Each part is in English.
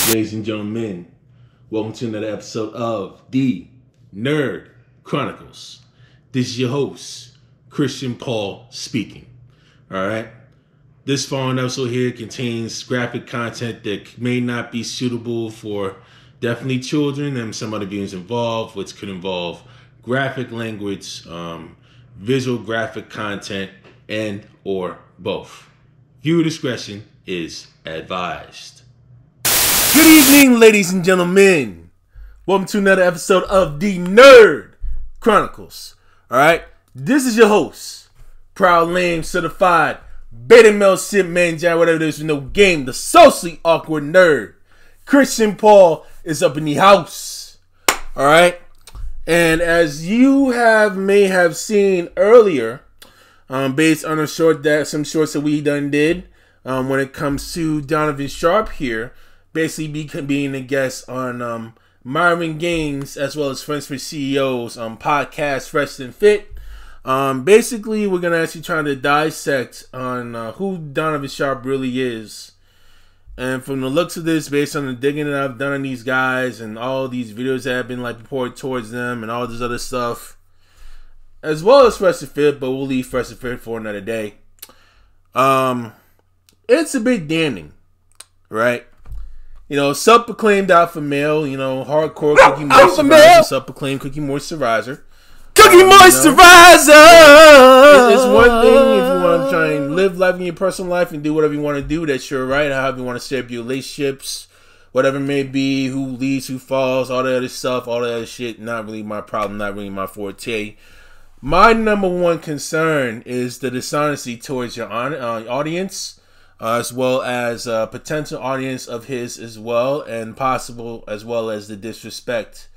Ladies and gentlemen, welcome to another episode of the Nerd Chronicles. This is your host, Christian Paul speaking. Alright? This following episode here contains graphic content that may not be suitable for definitely children and some other viewers involved, which could involve graphic language, visual graphic content, and or both. Viewer discretion is advised. Good evening, ladies and gentlemen. Welcome to another episode of the Nerd Chronicles. Alright, this is your host, proud lame certified beta male shit man, whatever it is with no game, the socially awkward nerd. Christian Paul is up in the house. Alright, and as you may have seen earlier, based on some shorts that we done did, when it comes to Donovan Sharp here, basically being a guest on Myron Gaines as well as Friends for CEOs podcast Fresh and Fit. Basically, we're gonna actually try to dissect on who Donovan Sharp really is, and from the looks of this, based on the digging that I've done on these guys and all these videos that have been reported towards them and all this other stuff, as well as Fresh and Fit, but we'll leave Fresh and Fit for another day. It's a bit damning, right? You know, self-proclaimed alpha male, you know, hardcore cookie moisturizer, self-proclaimed cookie moisturizer. Cookie moisturizer! It's one thing if you want to try and live life in your personal life and do whatever you want to do, that's your right. However you want to set up your relationships, whatever it may be, who leads, who falls, all that other stuff, all that other shit, not really my problem, not really my forte. My number one concern is the dishonesty towards your audience, as well as a potential audience of his as well, and possible as well as the disrespect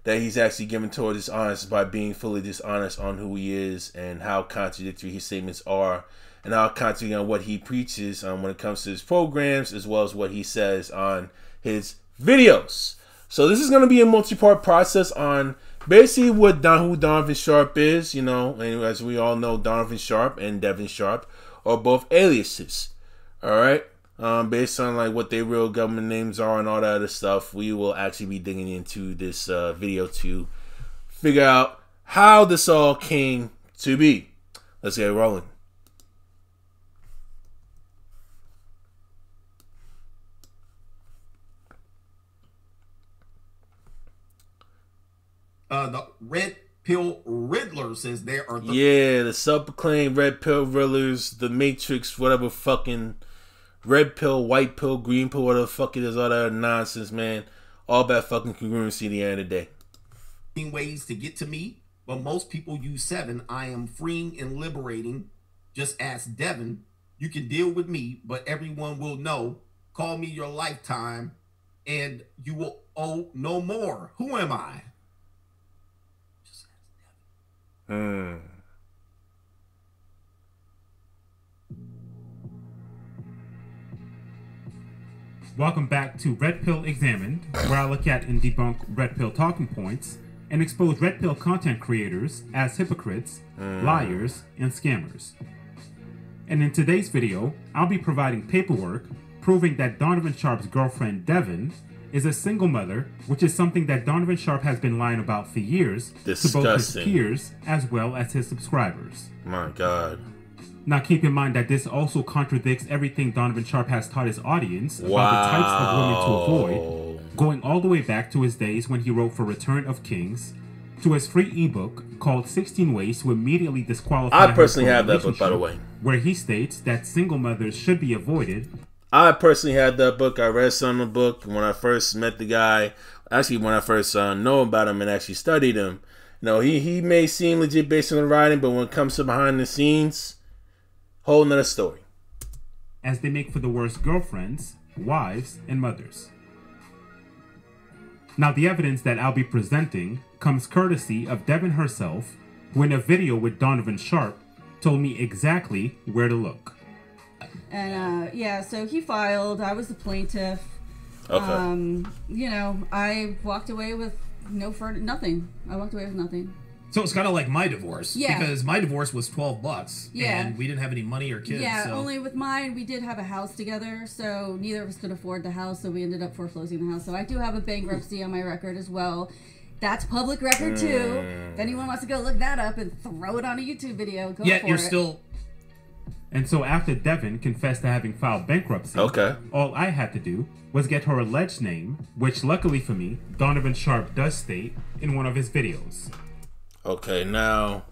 that he's actually given towards his audience by being fully dishonest on who he is and how contradictory his statements are and how contradictory on what he preaches when it comes to his programs as well as what he says on his videos. So this is going to be a multi-part process on basically who Donovan Sharp is, you know, and as we all know, Donovan Sharp and Devin Sharp are both aliases. All right, based on what their real government names are and all that other stuff, we will actually be digging into this video to figure out how this all came to be. Let's get rolling. The Red Pill Riddler says there are the self-proclaimed Red Pill Riddlers, the Matrix, whatever fucking red pill, white pill, green pill, whatever the fuck it is, all that nonsense, man. All bad fucking congruency at the end of the day. ways to get to me, but most people use 7. I am freeing and liberating. Just ask Devin. You can deal with me, but everyone will know. Call me your lifetime, and you will owe no more. Who am I? Just ask Devin. Welcome back to Red Pill Examined, where I look at and debunk Red Pill talking points and expose Red Pill content creators as hypocrites, liars, and scammers. And in today's video, I'll be providing paperwork proving that Donovan Sharp's girlfriend, Devin, is a single mother, which is something that Donovan Sharp has been lying about for years to both his peers as well as his subscribers. My God. Now keep in mind that this also contradicts everything Donovan Sharp has taught his audience about the types of women to avoid, going all the way back to his days when he wrote for Return of Kings, to his free ebook called 16 Ways to Immediately Disqualify. I personally have that book, by the way, where he states that single mothers should be avoided. I personally had that book. I read some of the book when I first met the guy. Actually, when I first know about him and actually studied him. You know, he may seem legit based on the writing, but when it comes to behind the scenes, whole nother story. As they make for the worst girlfriends, wives, and mothers. Now the evidence that I'll be presenting comes courtesy of Devin herself, who in a video with Donovan Sharp told me exactly where to look. And yeah, so he filed, I was the plaintiff. Okay. You know, I walked away with nothing. I walked away with nothing. So it's kind of like my divorce. Yeah. Because my divorce was $12. Yeah. And we didn't have any money or kids. Yeah, so. only with mine, we did have a house together, so neither of us could afford the house, so we ended up foreclosing the house. So I do have a bankruptcy on my record as well. That's public record, too. If anyone wants to go look that up and throw it on a YouTube video, go for it. Yeah, you're still... And so after Devin confessed to having filed bankruptcy, all I had to do was get her alleged name, which luckily for me, Donovan Sharp does state in one of his videos. Okay, now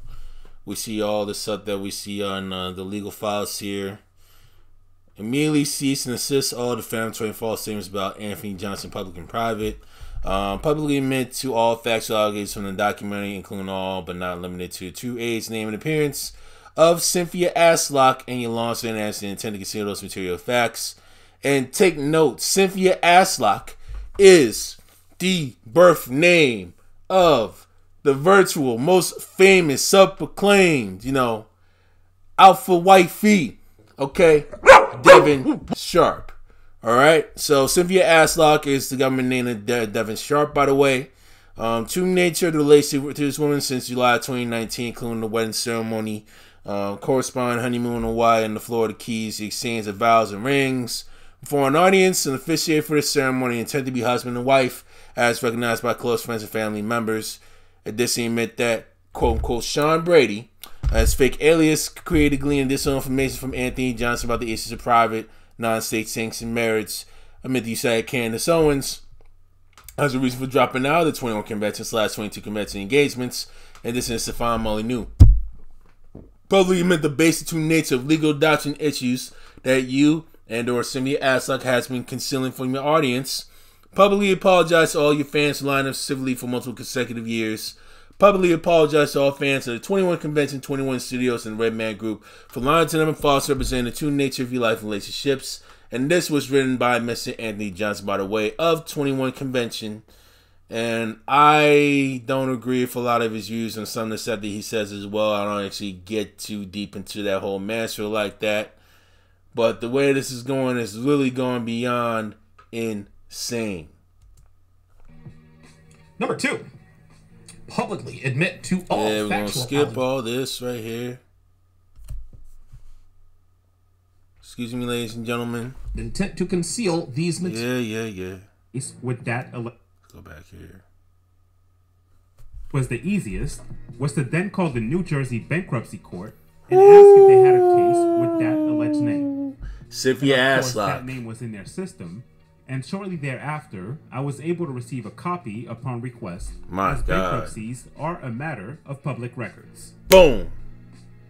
we see all the stuff that we see on the legal files here. Immediately cease and desist all defamatory and false statements about Anthony Johnson, public and private. Publicly admit to all factual allegations from the documentary, including all but not limited to true age, name, and appearance of Cynthia Aslock and Yolanda Anderson, intend to conceal those material facts. And take note, Cynthia Aslock is the birth name of the virtual, most famous, self-proclaimed, alpha wifey, okay? Devin Sharp. Alright? So Cynthia Aslock is the government name of Devin Sharp, by the way. True nature of the relationship to this woman since July 2019, including the wedding ceremony, corresponding honeymoon in Hawaii and the Florida Keys, the exchange of vows and rings before an audience, and officiate for the ceremony, intend to be husband and wife, as recognized by close friends and family members. Additionally, admit that, quote-unquote, Sean Brady, as fake alias, created gleaning additional information from Anthony Johnson about the issues of private, non-state sanctioned marriage amid the USAID Candace Owens as a reason for dropping out of the 21 convention / 22 convention engagements, and this is Stefan Molly New. Publicly admit the basic true nature of legal doctrine issues that you and or Cynthia Aslock has been concealing from your audience. Publicly apologize to all your fans who lined up civilly for multiple consecutive years. Publicly apologize to all fans of the 21 Convention, 21 Studios, and Red Man Group for lying to them and false representing the true nature of your life and relationships. And this was written by Mr. Anthony Johnson, by the way, of 21 Convention. And I don't agree with a lot of his views and some of the stuff that he says as well. I don't actually get too deep into that whole mantra like that. But the way this is going is really going beyond insane. Number 2. Publicly admit to all we're going to factual skip all this right here. Excuse me, ladies and gentlemen. Intent to conceal these materials. Yeah. With that, Let's go back here. Was the easiest was to then call the New Jersey Bankruptcy Court and ask if they had a case with that alleged name. Cynthia Aslock. That name was in their system, and shortly thereafter, I was able to receive a copy upon request. My as God. Bankruptcies are a matter of public records. Boom.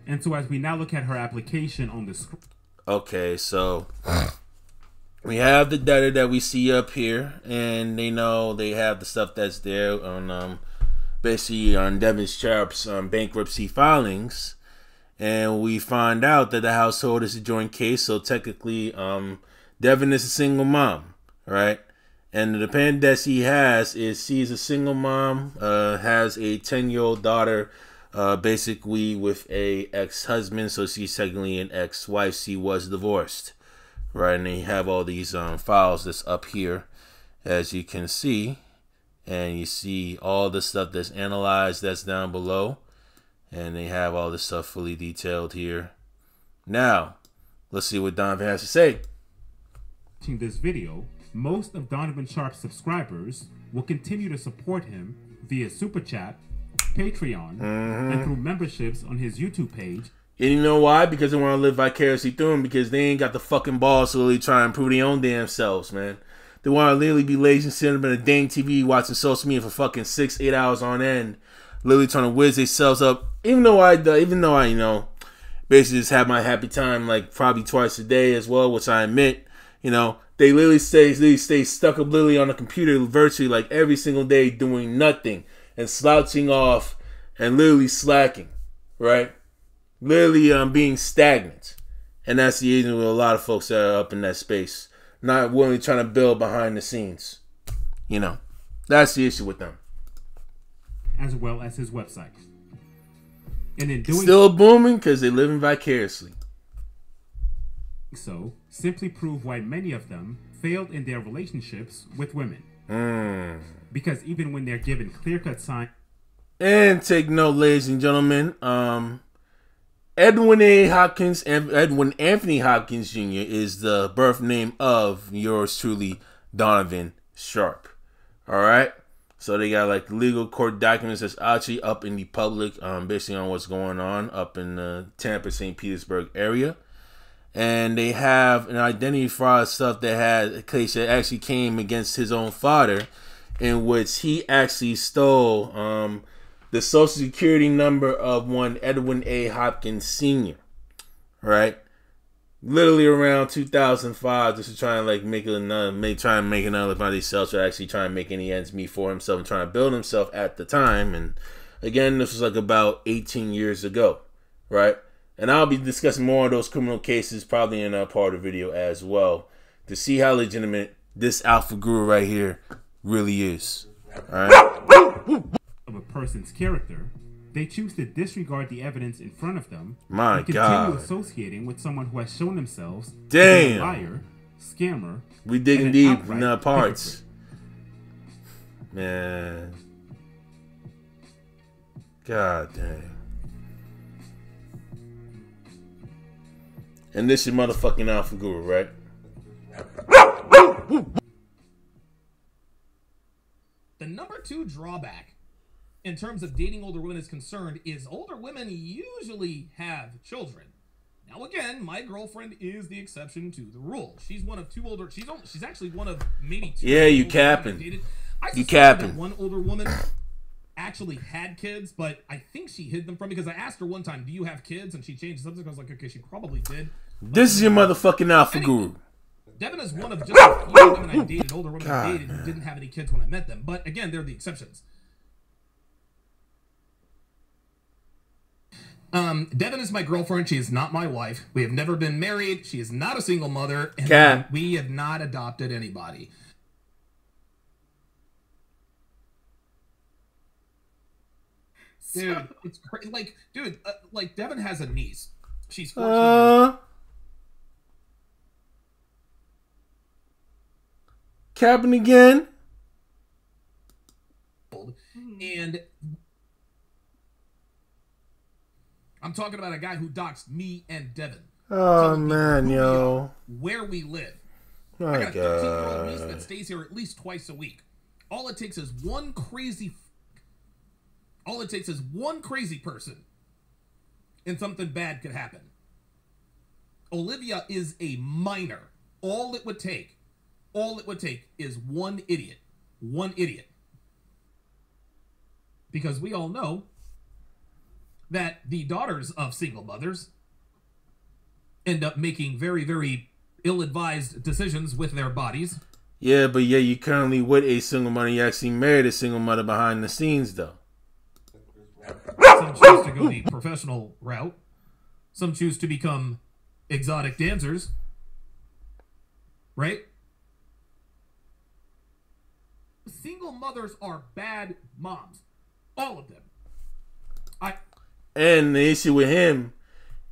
And so as we now look at her application on the screen. Okay, so we have the data that we see up here, and they know they have the stuff that's there on basically on Devin Sharp's bankruptcy filings, and we find out that the household is a joint case. So technically, Devin is a single mom, right? And the dependent that she has is she's a single mom, has a 10-year-old daughter, basically with a ex-husband, so she's technically an ex-wife. She was divorced, right? And they have all these files that's up here, as you can see, and you see all the stuff that's analyzed that's down below, and they have all the stuff fully detailed here. Now, let's see what Donovan has to say. Watching this video, most of Donovan Sharp's subscribers will continue to support him via Super Chat, Patreon, and through memberships on his YouTube page. And you know why? Because they want to live vicariously through him, because they ain't got the fucking balls to really try and prove their own damn selves, man. They want to literally be lazy and sitting up in a dang TV watching social media for fucking 6-8 hours on end, literally trying to whiz themselves up. Even though I basically just have my happy time like probably twice a day as well, which I admit, they literally stay stuck up literally on the computer virtually like every single day doing nothing and slouching off and literally slacking, right? Literally being stagnant. And that's the reason with a lot of folks that are up in that space, not willing trying to build behind the scenes. That's the issue with them. As well as his website. And in doing still booming because they're living vicariously. So, simply prove why many of them failed in their relationships with women. Because even when they're given clear-cut signs... And take note, ladies and gentlemen, Edwin Anthony Hopkins Jr. is the birth name of yours truly, Donovan Sharp. All right. So they got like legal court documents that's actually up in the public, basically on what's going on up in the Tampa, St. Petersburg area. And they have an identity fraud stuff that had a case that actually came against his own father, in which he actually stole the social security number of one Edwin A. Hopkins Sr. Right? Literally around 2005, just to try and like make another life out of himself, to actually try and make any ends meet for himself and trying to build himself at the time. And again, this was like about 18 years ago, right? And I'll be discussing more of those criminal cases probably in a part of the video as well, to see how legitimate this alpha guru right here really is. All right. Of a person's character, they choose to disregard the evidence in front of them and continue associating with someone who has shown themselves to be a liar, scammer. We digging deep in the parts. Hypocrite. Man. God damn. And this is motherfucking alpha guru, right? The number 2 drawback in terms of dating older women is concerned is older women usually have children. Now again, my girlfriend is the exception to the rule. She's one of 2 older. She's actually one of maybe 2. Yeah, you capping. You capping. One older woman actually had kids, but I think she hid them from me, because I asked her one time, "Do you have kids?" and she changed the subject. I was like, "Okay, she probably did." This is your motherfucking alpha guru. Devin is one of just a few women I dated, older women I dated, who didn't have any kids when I met them. But again, they're the exceptions. Devin is my girlfriend. She is not my wife. We have never been married. She is not a single mother. And we have not adopted anybody. Dude, it's crazy. Like, dude, like Devin has a niece. She's 14 years old. Capping again. And I'm talking about a guy who doxed me and Devin. Oh man, yo. Where we live. My I got a 13-year-old niece God. that stays here at least twice a week. All it takes is one crazy person, and something bad could happen. Olivia is a minor. All it would take is one idiot. One idiot. Because we all know that the daughters of single mothers end up making very, very ill-advised decisions with their bodies. Yeah, but yeah, you currently with a single mother. You actually married a single mother behind the scenes, though. Some choose to go the professional route. Some choose to become exotic dancers. Right? Single mothers are bad moms. All of them. And the issue with him,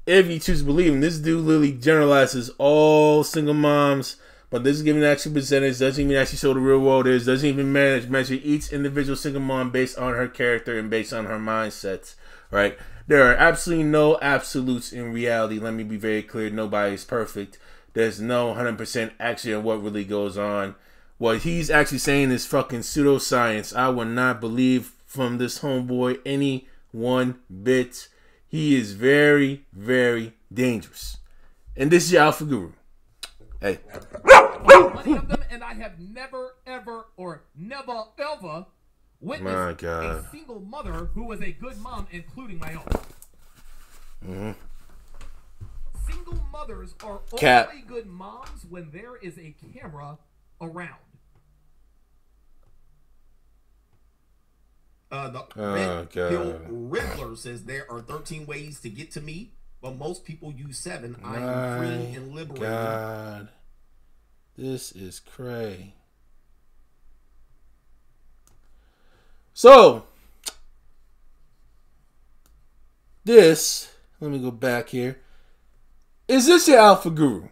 if you choose to believe him, this dude literally generalizes all single moms, but this is giving an actual percentage, doesn't even actually show the real world is, doesn't even measure each individual single mom based on her character and based on her mindsets, right? There are absolutely no absolutes in reality. Let me be very clear. Nobody is perfect. There's no 100% actually on what really goes on. What he's actually saying is fucking pseudoscience. I would not believe from this homeboy any one bit. He is very, very dangerous. And this is your alpha guru. Hey. Plenty of them, and I have never, ever, or never, ever witnessed a single mother who was a good mom, including my own. Mm-hmm. Single mothers are only good moms when there is a camera around. The Red Pill Riddler says there are 13 ways to get to me, but most people use 7. I am free and liberated. God. This is cray. So, let me go back here. Is this your alpha guru?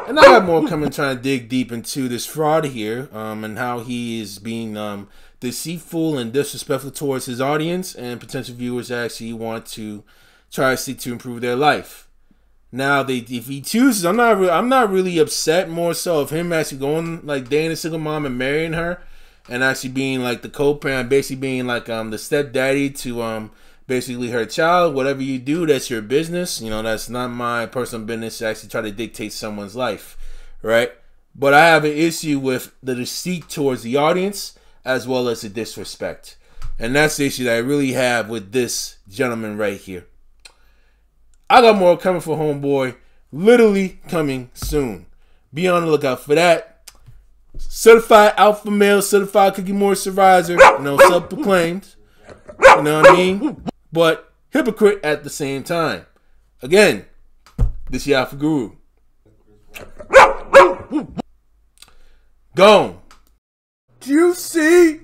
And I got more coming, trying to dig deep into this fraud here, and how he is being deceitful and disrespectful towards his audience and potential viewers that actually want to try to seek to improve their life. Now, if he chooses, I'm not really upset. More so of him actually going like dating a single mom and marrying her, and actually being like the co-parent, basically being like the stepdaddy to basically her child. Whatever you do, that's your business. You know, that's not my personal business to actually try to dictate someone's life, right? But I have an issue with the deceit towards the audience as well as the disrespect. And that's the issue that I really have with this gentleman right here. I got more coming for homeboy, literally coming soon. Be on the lookout for that. Certified alpha male, certified cookie moisturizer, self-proclaimed. You know what I mean? But hypocrite at the same time. Again, this is Alpha Guru. Gone. Juicy.